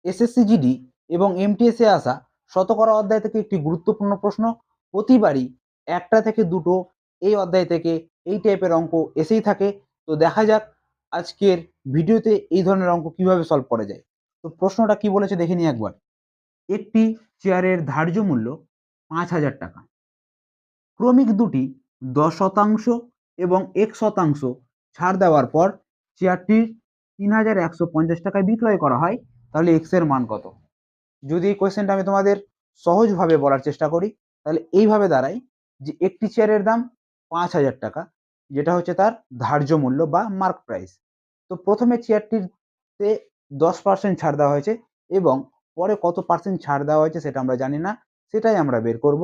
SSC GD এবং এমটিএসে আসা শতকরা অধ্যায় থেকে একটি গুরুত্বপূর্ণ প্রশ্ন। প্রতিবারই একটা থেকে দুটো এই অধ্যায় থেকে এই টাইপের অঙ্ক এসেই থাকে। তো দেখা যাক আজকের ভিডিওতে এই ধরনের অঙ্ক কিভাবে সলভ করা যায়। তো প্রশ্নটা কি বলেছে দেখে নিই একবার। একটি চেয়ারের ধার্য মূল্য ৫,০০০ টাকা। ক্রমিক দুটি ১০% এবং ১% ছাড় দেওয়ার পর চেয়ারটির ৩,১৫০ টাকায় বিক্রয় করা হয়, তাহলে এক্স এর মান কত? যদি এই কোয়েশ্চেনটা আমি তোমাদের সহজভাবে বলার চেষ্টা করি, তাহলে এইভাবে দাঁড়ায় যে একটি চেয়ারের দাম ৫,০০০ টাকা, যেটা হচ্ছে তার ধার্য মূল্য বা মার্ক প্রাইস। তো প্রথমে চেয়ারটিতে 10% ছাড় দেওয়া হয়েছে এবং পরে কত পার্সেন্ট ছাড় দেওয়া হয়েছে সেটা আমরা জানি না, সেটাই আমরা বের করব।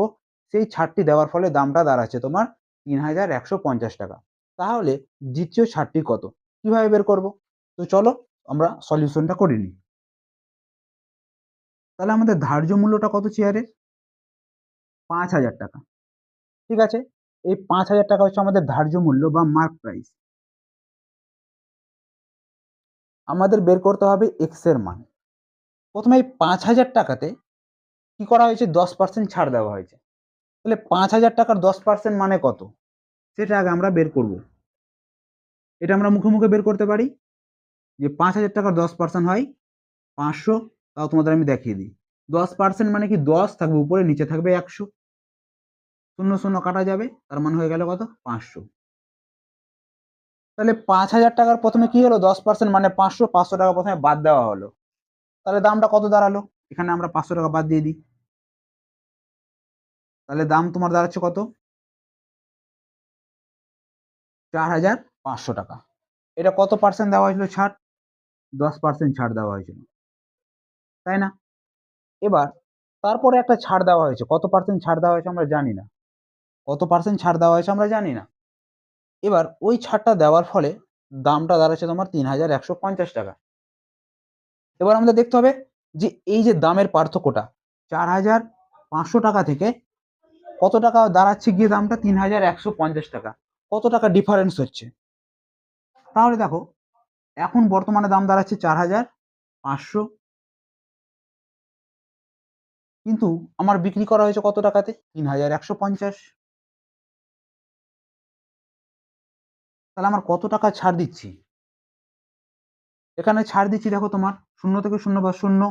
সেই ছাড়টি দেওয়ার ফলে দামটা দাঁড়াচ্ছে তোমার ৩,১৫০ টাকা। তাহলে দ্বিতীয় ছাড়টি কত, কিভাবে বের করব? তো চলো আমরা সলিউশনটা করে নিই। তাহলে আমাদের ধার্য মূল্যটা কত চেয়ারের? ৫,০০০ টাকা। ঠিক আছে? এই ৫,০০০ টাকা হচ্ছে আমাদের ধার্য মূল্য বা মার্ক প্রাইস। আমাদের বের করতে হবে এক্স এর মান। প্রথমে এই ৫,০০০ টাকাতে কি করা হয়েছে? 10% ছাড় দেওয়া হয়েছে। তাহলে ৫,০০০ টাকার 10% মানে কত? সেটা আগে আমরা বের করব। এটা আমরা মুখে, মুখে বের করতে পারি যে ৫,০০০ টাকার 10% হয় ৫০০। তাও তোমাদের আমি দেখিয়ে দিই। 10% মানে কি ১০ থাকবে উপরে, নিচে থাকবে ১০০। ০, ০ কাটা যাবে। তার মানে হয়ে গেল কত? ৫০০। তাহলে ৫,০০০ টাকার প্রথমে কি হলো? 10% মানে ৫০০। ৫০০ টাকা প্রথমে বাদ দেওয়া হলো। তাহলে দামটা কত দাঁড়ালো? এখানে আমরা ৫০০ টাকা বাদ দিয়ে দিই। তাহলে দাম তোমার দাঁড়াচ্ছে কত? ৪,৫০০ টাকা। এটা কত পার্সেন্ট দেওয়া হয়েছিল ছাড়? 10% ছাড় দেওয়া হয়েছিল, তাই না? এবার তারপরে একটা ছাড় দেওয়া হয়েছে। কত পার্সেন্ট ছাড় দেওয়া হয়েছে আমরা জানি না। কত পার্সেন্ট ছাড় দেওয়া হয়েছে আমরা জানি না। এবার ওই ছাড়টা দেওয়ার ফলে দামটা দাঁড়াচ্ছে তোমার ৩,১৫০ টাকা। এবার আমাদের দেখতে হবে যে এই যে দামের পার্থক্যটা ৪,৫০০ টাকা থেকে কত টাকা দাঁড়াচ্ছে গিয়ে দামটা ৩,১৫০ টাকা। কত টাকা ডিফারেন্স হচ্ছে? তাহলে দেখো এখন বর্তমানে দাম দাঁড়াচ্ছে ৪,৫০০, কিন্তু আমার বিক্রি করা হয়েছে কত টাকাতে? ৩,১৫০। তাহলে আমার কত টাকা ছাড় দিচ্ছি? এখানে ছাড় দিচ্ছি দেখো তোমার 0 থেকে 0 বা 0,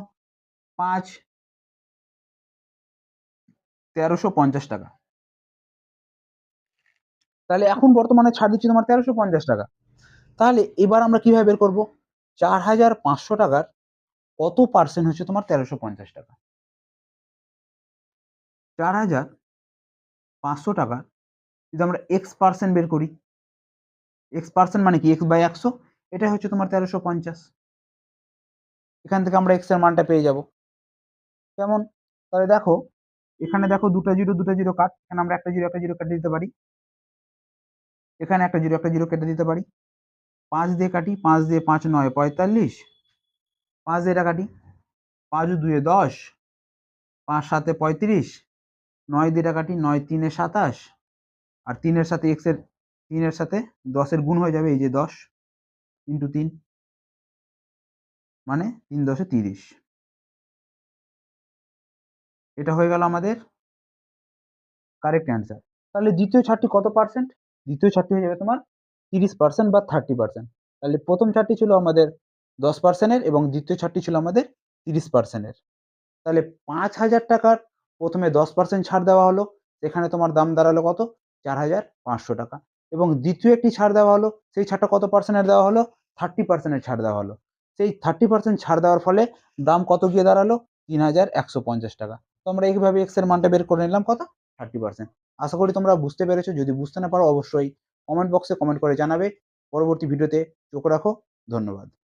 5, ১৩৫০ টাকা। তাহলে এখন বর্তমানে ছাড় দিচ্ছি তোমার ১৩৫০ টাকা। তাহলে এবার আমরা কিভাবে বের করব? ৪,৫০০ টাকার কত পার্সেন্ট হচ্ছে তোমার ১৩৫০ টাকা? ৪,৫০০ টাকা যদি আমরা এক্স পার্সেন্ট বের করি, এক্স পার্সেন্ট মানে কি? এক্স বাই ১০০, এটাই হচ্ছে তোমার ১৩৫০। এখান থেকে আমরা এক্স এর মানটা পেয়ে যাব। কেমন? তাহলে দেখো এখানে দেখো দুটো জিরো কাট। এখানে আমরা একটা জিরো কেটে দিতে পারি। এখানে একটা জিরো কেটে দিতে পারি। ৫ দিয়ে কাটি। ৫ দিয়ে ৫ ৯ ৪৫। ৫ দিয়ে এটা কাটি। ৫ ২ ১০, ৫ ৭ ৩৫, ৯ দিয়ে এটা কাটি। ৯ ৩ ২৭, আর ৩ এর সাথে এক্স এর ৩ এর সাথে ১০ এর গুণ হয়ে যাবে, এই যে ১০ ইন্টু ৩ মানে ৩ ১০ ৩০। এটা হয়ে গেল আমাদের কারেক্ট অ্যান্সার। তাহলে দ্বিতীয় ছাড়টি কত পার্সেন্ট? দ্বিতীয় ছাড়টি হয়ে যাবে তোমার ৩০% বা 30%। তাহলে প্রথম ছাড়টি ছিল আমাদের 10% এর এবং দ্বিতীয় ছাড়টি ছিল আমাদের 30% এর। তাহলে ৫,০০০ টাকার প্রথমে 10% ছাড় দেওয়া হলো। সেখানে তোমার দাম দাঁড়ালো কত? ৪,৫০০ টাকা। এবং দ্বিতীয় একটি ছাড় দেওয়া হলো। সেই ছাড়টা কত পার্সেন্টের দেওয়া হলো? 30% এর ছাড় দেওয়া হলো। সেই 30% ছাড় দেওয়ার ফলে দাম কত গিয়ে দাঁড়ালো? ৩,১৫০ টাকা। তো আমরা এইভাবে এক্স এর মানটা বের করে নিলাম কত? 30%। আশা করি তোমরা বুঝতে পেরেছো। যদি বুঝতে না পারো অবশ্যই কমেন্ট বক্সে কমেন্ট করে জানাবে। পরবর্তী ভিডিওতে চোখ রাখো। ধন্যবাদ।